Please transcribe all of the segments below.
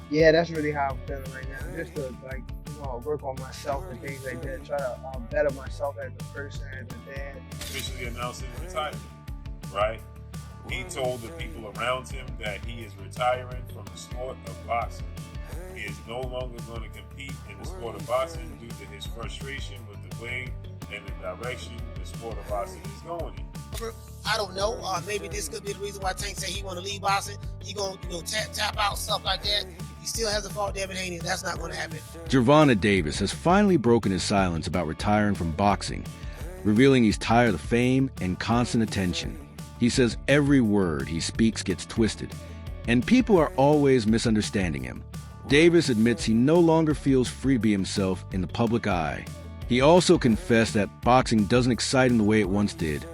Yeah, that's really how I'm feeling right now. Just to work on myself and things like that. Try to better myself as a person, as a dad. Officially announced his retirement, right? He told the people around him that he is retiring from the sport of boxing. He is no longer going to compete in the sport of boxing due to his frustration with the way and the direction the sport of boxing is going in. I don't know. Maybe this could be the reason why Tank said he want to leave boxing. He gonna tap out, stuff like that. He still hasn't fought Devin Haney. That's not going to happen. Gervonta Davis has finally broken his silence about retiring from boxing, revealing he's tired of fame and constant attention. He says every word he speaks gets twisted, and people are always misunderstanding him. Davis admits he no longer feels free to be himself in the public eye. He also confessed that boxing doesn't excite him the way it once did,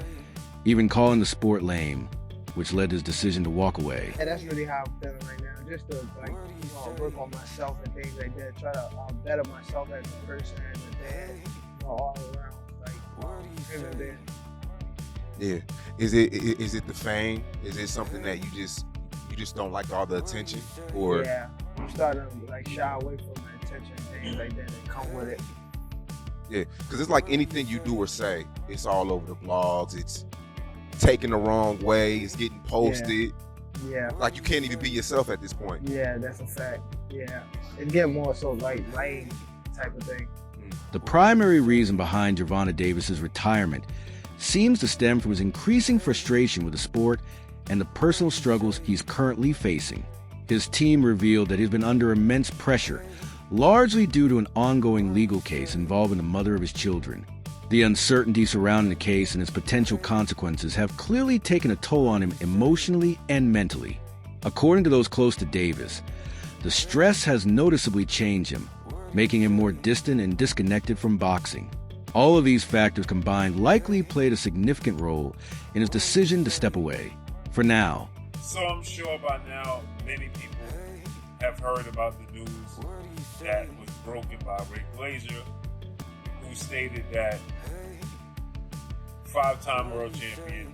even calling the sport lame, which led to his decision to walk away. Yeah, that's really how I'm feeling right now. Just to work on myself and things like that. Try to better myself as a person, as a dad, all around. Him and Ben. Yeah. Is it the fame? Is it something that you just don't like all the attention? Or yeah, I'm starting to shy away from the attention and things like that come with it. Yeah, because it's like anything you do or say, it's all over the blogs. It's taken the wrong way. It's getting posted. Yeah. Like you can't even be yourself at this point. Yeah, that's a fact. Yeah, it's getting more so lame type of thing. The primary reason behind Gervonta Davis's retirement seems to stem from his increasing frustration with the sport and the personal struggles he's currently facing. His team revealed that he's been under immense pressure, largely due to an ongoing legal case involving the mother of his children. The uncertainty surrounding the case and its potential consequences have clearly taken a toll on him emotionally and mentally. According to those close to Davis, the stress has noticeably changed him, making him more distant and disconnected from boxing. All of these factors combined likely played a significant role in his decision to step away. For now. So I'm sure by now many people have heard about the news that was broken by Rick Glazer, who stated that 5-time world champion,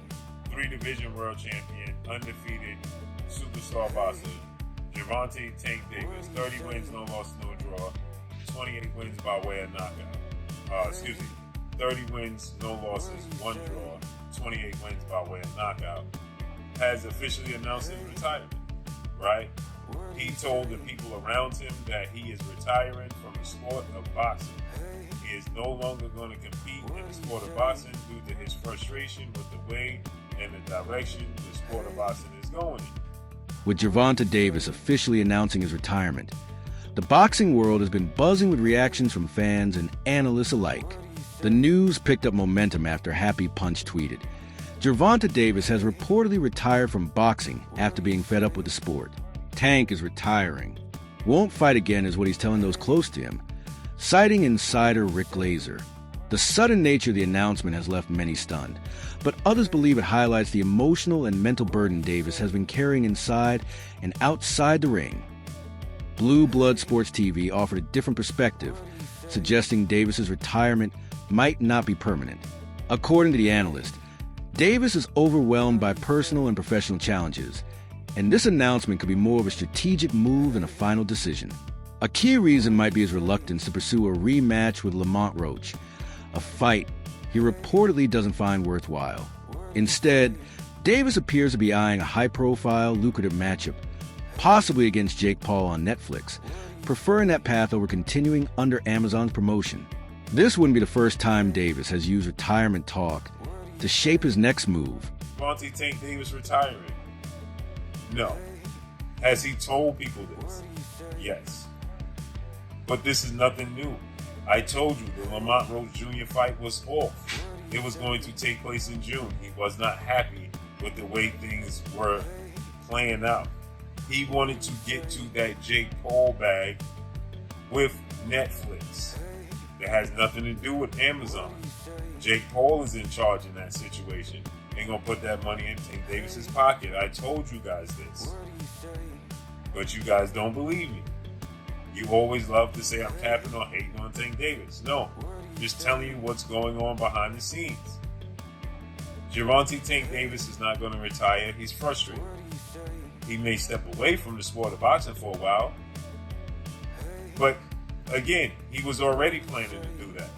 3-division world champion, undefeated superstar boxer, Gervonta Tank Davis, 30 wins, no loss, no draw, 28 wins by way of knockout. 30 wins, no losses, 1 draw, 28 wins by way of knockout, has officially announced his retirement, right? He told the people around him that he is retiring from the sport of boxing. He is no longer going to compete in the sport of boxing due to his frustration with the way and the direction the sport of boxing is going in. With Gervonta Davis officially announcing his retirement, the boxing world has been buzzing with reactions from fans and analysts alike. The news picked up momentum after Happy Punch tweeted, "Gervonta Davis has reportedly retired from boxing after being fed up with the sport. Tank is retiring. Won't fight again," is what he's telling those close to him, citing insider Rick Glazer. The sudden nature of the announcement has left many stunned, but others believe it highlights the emotional and mental burden Davis has been carrying inside and outside the ring. Blue Blood Sports TV offered a different perspective, suggesting Davis's retirement might not be permanent. According to the analyst, Davis is overwhelmed by personal and professional challenges, and this announcement could be more of a strategic move than a final decision. A key reason might be his reluctance to pursue a rematch with Lamont Roach, a fight he reportedly doesn't find worthwhile. Instead, Davis appears to be eyeing a high-profile, lucrative matchup, possibly against Jake Paul on Netflix, preferring that path over continuing under Amazon's promotion. This wouldn't be the first time Davis has used retirement talk to shape his next move. Gervonta Tank Davis retiring? No. Has he told people this? Yes. But this is nothing new. I told you the Lamont Roach Jr. fight was off. It was going to take place in June. He was not happy with the way things were playing out. He wanted to get to that Jake Paul bag with Netflix. That has nothing to do with Amazon. Jake Paul is in charge in that situation. Ain't gonna put that money in Tank Davis's pocket. I told you guys this. But you guys don't believe me. You always love to say I'm tapping or hating on Tank Davis. No, just telling you what's going on behind the scenes. Gervonta Tank Davis is not going to retire. He's frustrated. He may step away from the sport of boxing for a while, But again, he was already planning to do that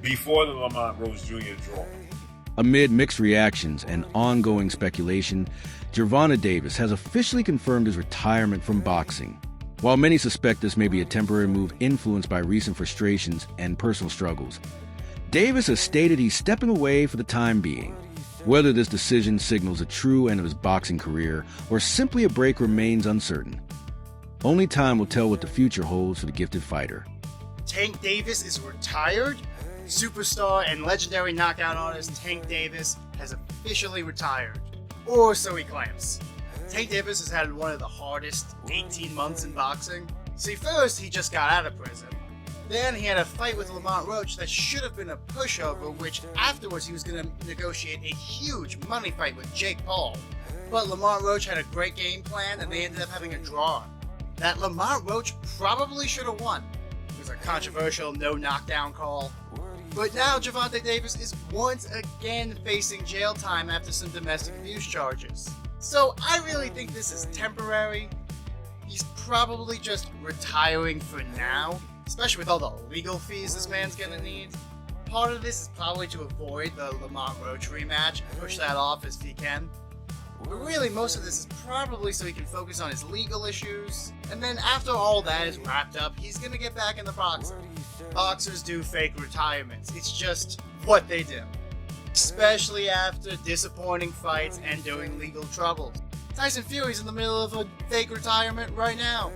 before the Lamont Rose Jr. draw. Amid mixed reactions and ongoing speculation, Gervonta Davis has officially confirmed his retirement from boxing. While many suspect this may be a temporary move influenced by recent frustrations and personal struggles, Davis has stated he's stepping away for the time being. Whether this decision signals a true end of his boxing career or simply a break remains uncertain. Only time will tell what the future holds for the gifted fighter. Tank Davis is retired? Superstar and legendary knockout artist Tank Davis has officially retired. Or so he claims. Tank Davis has had one of the hardest 18 months in boxing. See, first he just got out of prison. Then he had a fight with Lamont Roach that should have been a pushover, which afterwards he was going to negotiate a huge money fight with Jake Paul. But Lamont Roach had a great game plan and they ended up having a draw. That Lamont Roach probably should have won. It was a controversial no knockdown call. But now Gervonta Davis is once again facing jail time after some domestic abuse charges. So I really think this is temporary. He's probably just retiring for now, especially with all the legal fees this man's gonna need. Part of this is probably to avoid the Lamont Roach rematch and push that off as he can. But really, most of this is probably so he can focus on his legal issues. And then after all that is wrapped up, he's gonna get back in the boxing. Boxers do fake retirements. It's just what they do. Especially after disappointing fights and doing legal troubles. Tyson Fury's in the middle of a fake retirement right now.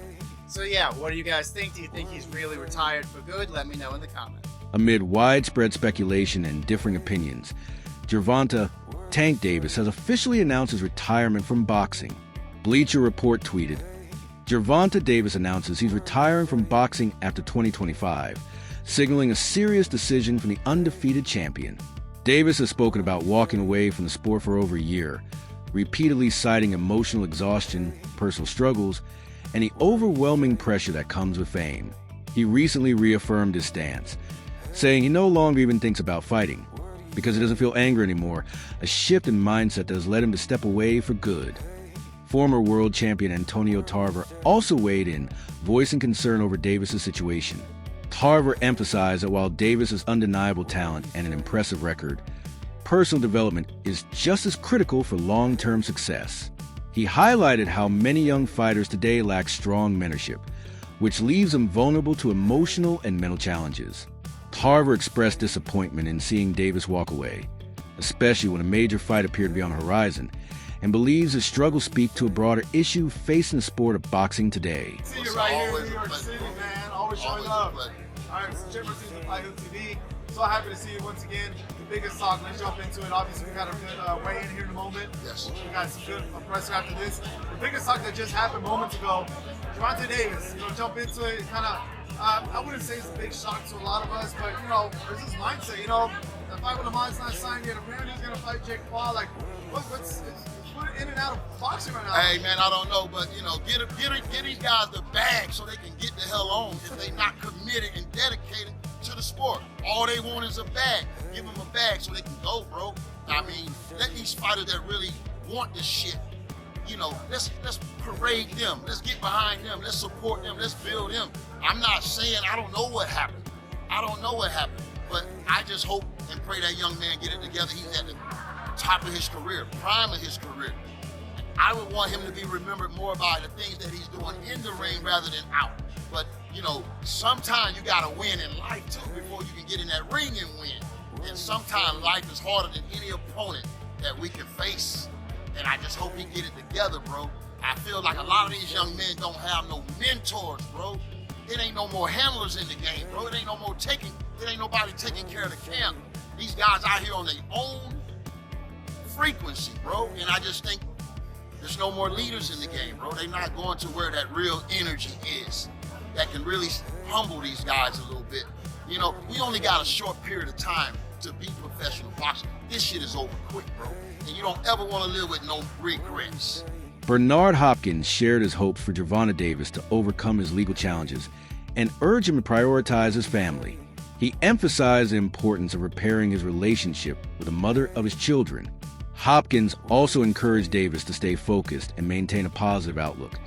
So yeah, what do you guys think? Do you think he's really retired for good? Let me know in the comments. Amid widespread speculation and differing opinions, Gervonta Tank Davis has officially announced his retirement from boxing. Bleacher Report tweeted, Gervonta Davis announces he's retiring from boxing after 2025, signaling a serious decision from the undefeated champion. Davis has spoken about walking away from the sport for over a year, repeatedly citing emotional exhaustion, personal struggles, and the overwhelming pressure that comes with fame. He recently reaffirmed his stance, saying he no longer even thinks about fighting, because he doesn't feel anger anymore, a shift in mindset that has led him to step away for good. Former world champion Antonio Tarver also weighed in, voicing concern over Davis' situation. Tarver emphasized that while Davis has undeniable talent and an impressive record, personal development is just as critical for long-term success. He highlighted how many young fighters today lack strong mentorship, which leaves them vulnerable to emotional and mental challenges. Tarver expressed disappointment in seeing Davis walk away, especially when a major fight appeared to be on the horizon, and believes his struggles speak to a broader issue facing the sport of boxing today. See you right here in New York City, man. Always showing up. All right, it's Gervonta Davis, Fight Hook TV. So happy to see you once again. The biggest talk, let's jump into it. Obviously, we got a good weigh in here in a moment. Yes. We got some good presser after this. The biggest talk that just happened moments ago, Gervonta Davis, jump into it. Kind of, I wouldn't say it's a big shock to a lot of us, but, there's this mindset, the fight with Lamont's not signed yet. Apparently, he's going to fight Jake Paul. Like, what's in and out of boxing right now? Hey, man, I don't know, but, get these guys the bag so they can get the hell on if they not committed and dedicated to the sport. All they want is a bag. Give them a bag so they can go, bro. I mean, let these fighters that really want this shit, let's parade them. Let's get behind them. Let's support them. Let's build them. I'm not saying I don't know what happened. But I just hope and pray that young man get it together. He's at the top of his career, prime of his career. I would want him to be remembered more by the things that he's doing in the ring rather than out. But, sometimes you gotta win in life too before you can get in that ring and win. And sometimes life is harder than any opponent that we can face. And I just hope he get it together, bro. I feel like a lot of these young men don't have no mentors, bro. It ain't no more handlers in the game, bro. It ain't nobody taking care of the camp. These guys out here on their own frequency, bro. And I just think there's no more leaders in the game, bro. They're not going to where that real energy is that can really humble these guys a little bit. We only got a short period of time to be professional boxers. This shit is over quick, bro. And you don't ever want to live with no regrets. Bernard Hopkins shared his hopes for Gervonta Davis to overcome his legal challenges and urged him to prioritize his family. He emphasized the importance of repairing his relationship with the mother of his children. Hopkins also encouraged Davis to stay focused and maintain a positive outlook,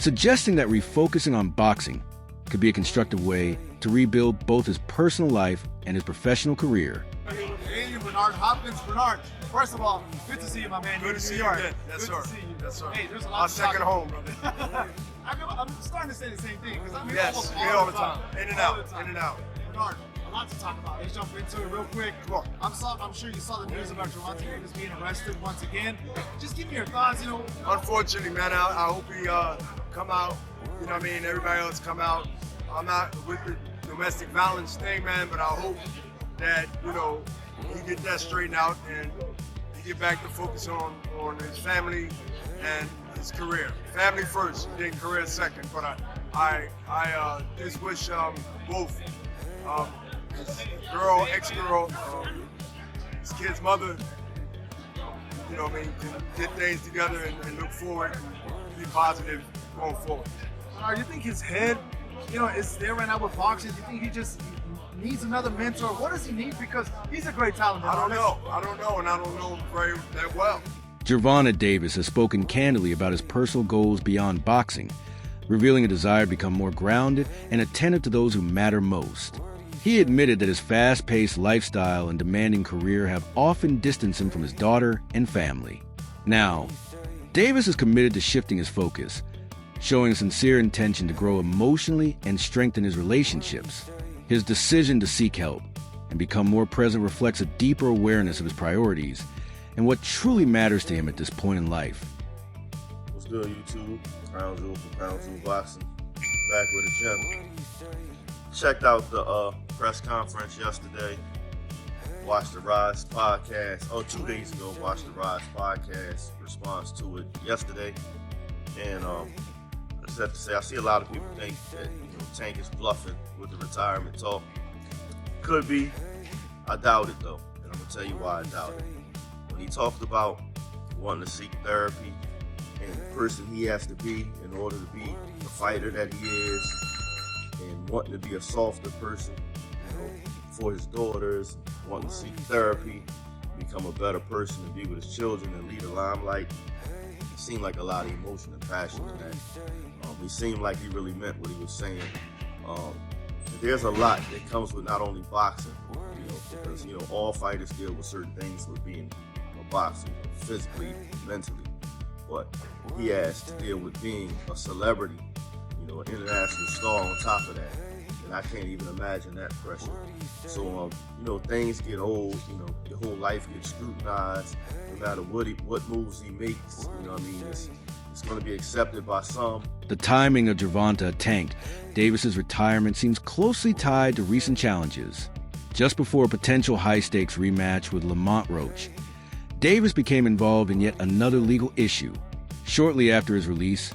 suggesting that refocusing on boxing could be a constructive way to rebuild both his personal life and his professional career. Hey, Bernard Hopkins. Bernard, first of all, good to see you, my man. Good to see you York. again. Yes, Good sir. to see you. Yes, sir. Hey, there's a lot Our to second talk home, brother. I'm starting to say the same thing because I'm here Yes, almost here all the time. In and All out, the time. in and out. Bernard, a lot to talk about. Let's jump into it real quick. I'm sure you saw the news about Gervonta Davis being arrested once again. Just give me your thoughts. Unfortunately, man, I hope he come out. You know what I mean? Everybody else come out. I'm not with the domestic violence thing, man, but I hope that, he get that straightened out and he get back to focus on his family and his career. Family first, then career second. But I just wish both his girl, ex-girl, his kid's mother, can get things together and look forward and be positive going forward. You think his head, is there right now with boxing? Do you think he just needs another mentor? What does he need? Because he's a great talent. I don't know, and I don't know very that well. Gervonta Davis has spoken candidly about his personal goals beyond boxing, revealing a desire to become more grounded and attentive to those who matter most. He admitted that his fast-paced lifestyle and demanding career have often distanced him from his daughter and family. Now, Davis is committed to shifting his focus, showing a sincere intention to grow emotionally and strengthen his relationships. His decision to seek help and become more present reflects a deeper awareness of his priorities and what truly matters to him at this point in life. What's good, YouTube? Crown Jewel from Crown Jewel Boxing. Back with a gem. Checked out the press conference yesterday. Watched the Rise podcast. 2 days ago, watched the Rise podcast response to it yesterday. And I just have to say, I see a lot of people think that Tank is bluffing with the retirement talk. Could be. I doubt it though, and I'm gonna tell you why I doubt it. When he talked about wanting to seek therapy and the person he has to be in order to be the fighter that he is, and wanting to be a softer person, for his daughters, wanting to seek therapy, become a better person, to be with his children and lead a limelight. It seemed like a lot of emotion and passion in that. He seemed like he really meant what he was saying. There's a lot that comes with not only boxing, because all fighters deal with certain things with being a boxer, physically, mentally. But he has to deal with being a celebrity, an international star on top of that. And I can't even imagine that pressure. So, things get old, your whole life gets scrutinized, no matter what moves he makes, it's going to be accepted by some. The timing of Gervonta Tank Davis's retirement seems closely tied to recent challenges. Just before a potential high-stakes rematch with Lamont Roach, Davis became involved in yet another legal issue. Shortly after his release,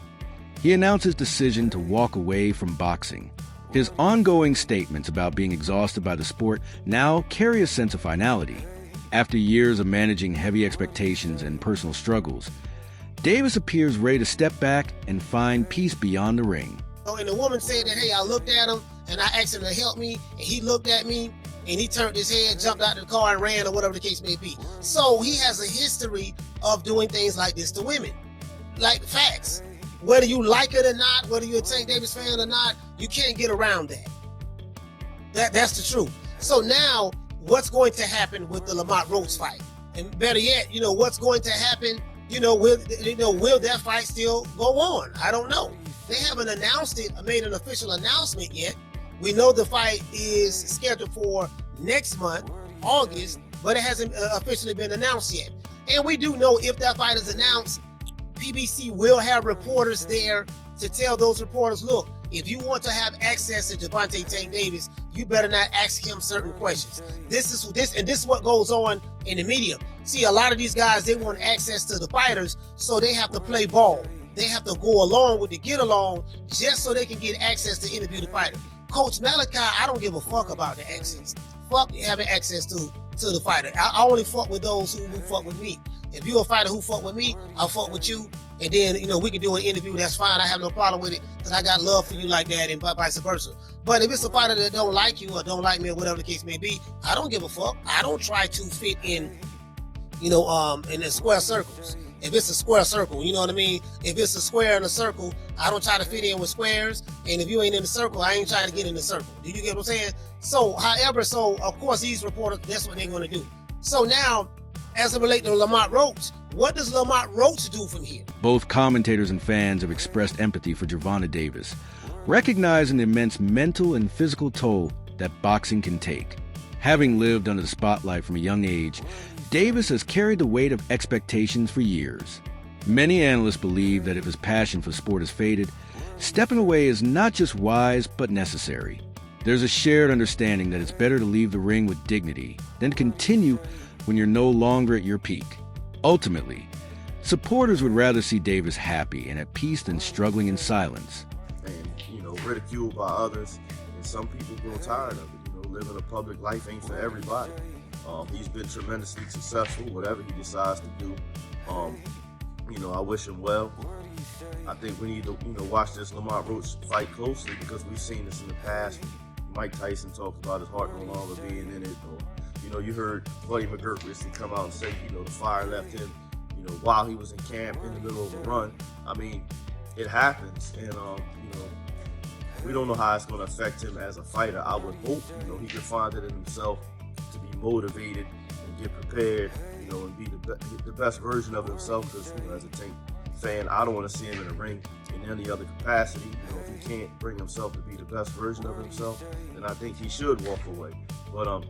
he announced his decision to walk away from boxing. His ongoing statements about being exhausted by the sport now carry a sense of finality. After years of managing heavy expectations and personal struggles, Davis appears ready to step back and find peace beyond the ring. And the woman said that, hey, I looked at him and I asked him to help me, and he looked at me and he turned his head, jumped out of the car and ran, or whatever the case may be. So he has a history of doing things like this to women. Like facts. Whether you like it or not, whether you're a Tank Davis fan or not, you can't get around that. That's the truth. So now, what's going to happen with the Lamont Roach fight? And better yet, what's going to happen? Will that fight still go on? I don't know. They haven't announced it, made an official announcement yet. We know the fight is scheduled for next month, August, but it hasn't officially been announced yet. And we do know if that fight is announced, PBC will have reporters there to tell those reporters, look, if you want to have access to Gervonta Tank Davis, you better not ask him certain questions. This is what goes on in the media. See, a lot of these guys, they want access to the fighters, so they have to play ball. They have to go along with the get along just so they can get access to interview the fighter. Coach Malachi, I don't give a fuck about the access. Fuck having access to the fighter. I only fuck with those who fuck with me. If you're a fighter who fuck with me, I'll fuck with you. And then, we can do an interview. That's fine. I have no problem with it because I got love for you like that and vice versa. But if it's a fighter that don't like you or don't like me or whatever the case may be, I don't give a fuck. I don't try to fit in, in the square circles. if it's a square circle, you know what I mean? If it's a square and a circle, I don't try to fit in with squares. And if you ain't in the circle, I ain't trying to get in the circle. Do you get what I'm saying? So, however, of course, these reporters, that's what they're going to do. So now, as it relates to Lamont Roach, what does Lamont Roach do from here? Both commentators and fans have expressed empathy for Gervonta Davis, recognizing the immense mental and physical toll that boxing can take. Having lived under the spotlight from a young age, Davis has carried the weight of expectations for years. Many analysts believe that if his passion for sport has faded, stepping away is not just wise but necessary. There's a shared understanding that it's better to leave the ring with dignity than to continue when you're no longer at your peak. Ultimately, supporters would rather see Davis happy and at peace than struggling in silence. And, ridiculed by others, and some people grow tired of it. Living a public life ain't for everybody. He's been tremendously successful, whatever he decides to do. I wish him well. I think we need to, watch this Lamont Roach fight closely because we've seen this in the past. Mike Tyson talked about his heart no longer being in it. Or, you heard Buddy McGirt recently come out and say, the fire left him, while he was in camp in the middle of a run. I mean, it happens. And, we don't know how it's going to affect him as a fighter. I would hope, he can find it in himself to be motivated and get prepared, and be the best version of himself. Because, as a Tank fan, I don't want to see him in the ring in any other capacity. If he can't bring himself to be the best version of himself, then I think he should walk away. But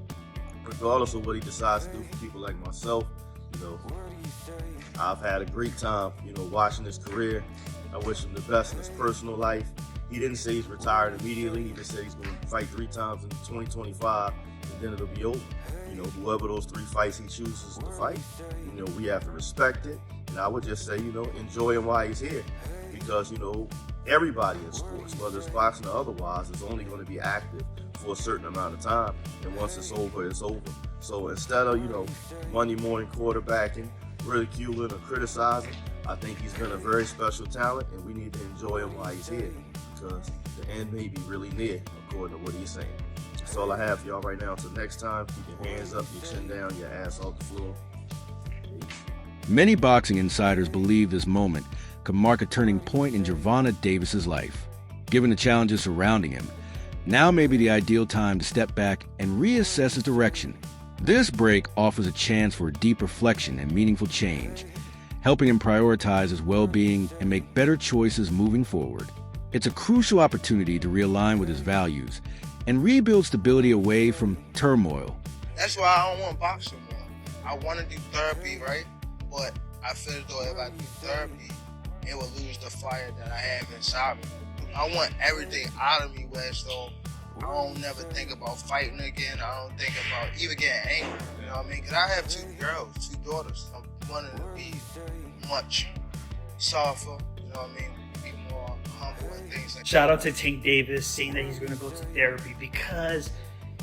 regardless of what he decides to do for people like myself, I've had a great time, watching his career. I wish him the best in his personal life. He didn't say he's retired immediately. He just said he's going to fight 3 times in 2025, and then it'll be over. Whoever those 3 fights he chooses to fight, we have to respect it. And I would just say, enjoy him while he's here. Because, everybody in sports, whether it's boxing or otherwise, is only going to be active for a certain amount of time. And once it's over, it's over. So instead of, Monday morning quarterbacking, ridiculing or criticizing, I think he's been a very special talent, and we need to enjoy him while he's here. Because the end may be really near, according to what he's saying. That's all I have for y'all right now. Until next time, keep your hands up, your chin down, your ass off the floor. Peace. Many boxing insiders believe this moment could mark a turning point in Gervonta Davis's life. Given the challenges surrounding him, now may be the ideal time to step back and reassess his direction. This break offers a chance for a deep reflection and meaningful change, helping him prioritize his well-being and make better choices moving forward. It's a crucial opportunity to realign with his values and rebuild stability away from turmoil. That's why I don't want to box no more. I want to do therapy, right? But I feel as though if I do therapy, it will lose the fire that I have inside me. I want everything out of me where so I don't never think about fighting again. I don't think about even getting angry. You know what I mean? Because I have 2 girls, 2 daughters. I'm wanting to be much softer. You know what I mean? Humble and things like Shout out to Tank Davis saying that he's going to go to therapy because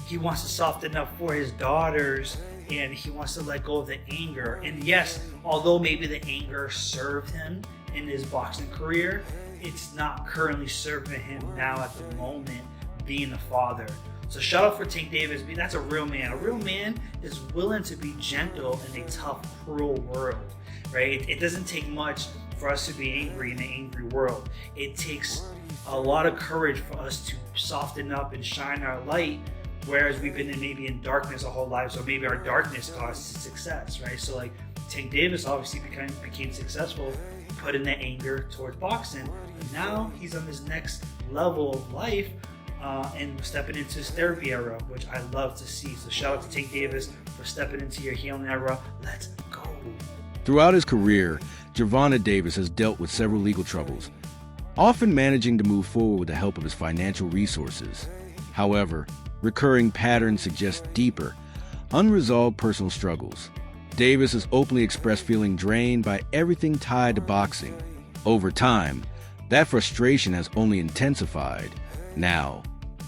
he wants to soften up for his daughters and he wants to let go of the anger. And yes, although maybe the anger served him in his boxing career, it's not currently serving him now at the moment being a father. So shout out for Tank Davis. That's a real man. A real man is willing to be gentle in a tough, cruel world, right? It doesn't take much for us to be angry in an angry world. It takes a lot of courage for us to soften up and shine our light, whereas we've been maybe in darkness our whole lives, or maybe our darkness caused success, right? So like Tank Davis obviously became successful, put in the anger towards boxing, but now he's on this next level of life and stepping into his therapy era, which I love to see. So shout out to Tank Davis for stepping into your healing era. Let's go. Throughout his career, Gervonta Davis has dealt with several legal troubles, often managing to move forward with the help of his financial resources. However, recurring patterns suggest deeper, unresolved personal struggles. Davis has openly expressed feeling drained by everything tied to boxing. Over time, that frustration has only intensified. Now,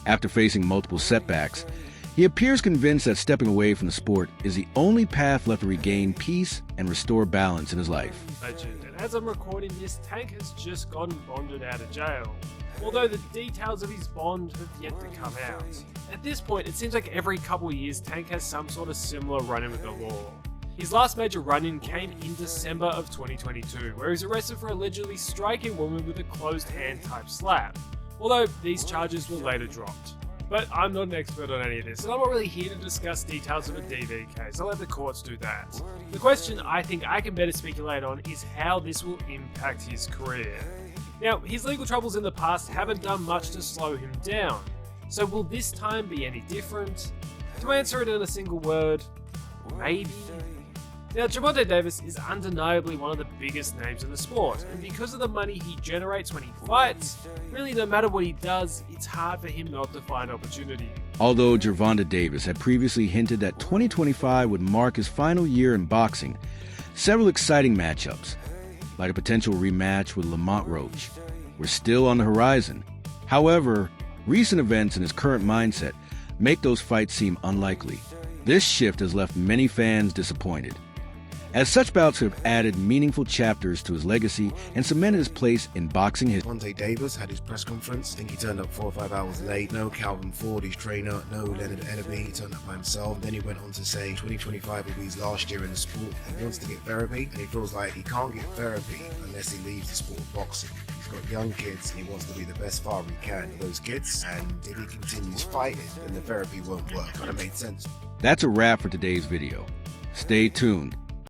after facing multiple setbacks, he appears convinced that stepping away from the sport is the only path left to regain peace and restore balance in his life. Legend, and as I'm recording this, Tank has just gotten bonded out of jail, although the details of his bond have yet to come out. At this point, it seems like every couple years Tank has some sort of similar run-in with the law. His last major run-in came in December of 2022, where he was arrested for allegedly striking a woman with a closed hand type slap, although these charges were later dropped. But I'm not an expert on any of this, and I'm not really here to discuss details of a DV case. I'll let the courts do that. The question I think I can better speculate on is how this will impact his career. Now, his legal troubles in the past haven't done much to slow him down, so will this time be any different? To answer it in a single word, maybe. Now, Gervonta Davis is undeniably one of the biggest names in the sport, and because of the money he generates when he fights, really no matter what he does, it's hard for him not to find opportunity. Although Gervonta Davis had previously hinted that 2025 would mark his final year in boxing, several exciting matchups, like a potential rematch with Lamont Roach, were still on the horizon. However, recent events and his current mindset make those fights seem unlikely. This shift has left many fans disappointed, as such bouts have added meaningful chapters to his legacy and cemented his place in boxing history. Gervonta Davis had his press conference. I think he turned up 4 or 5 hours late. No Calvin Ford, his trainer. No Leonard Enderby. He turned up by himself. Then he went on to say 2025 will be his last year in the sport. He wants to get therapy, and he feels like he can't get therapy unless he leaves the sport of boxing. He's got young kids, and he wants to be the best father he can for those kids. And if he continues fighting, then the therapy won't work. Kind of made sense. That's a wrap for today's video. Stay tuned.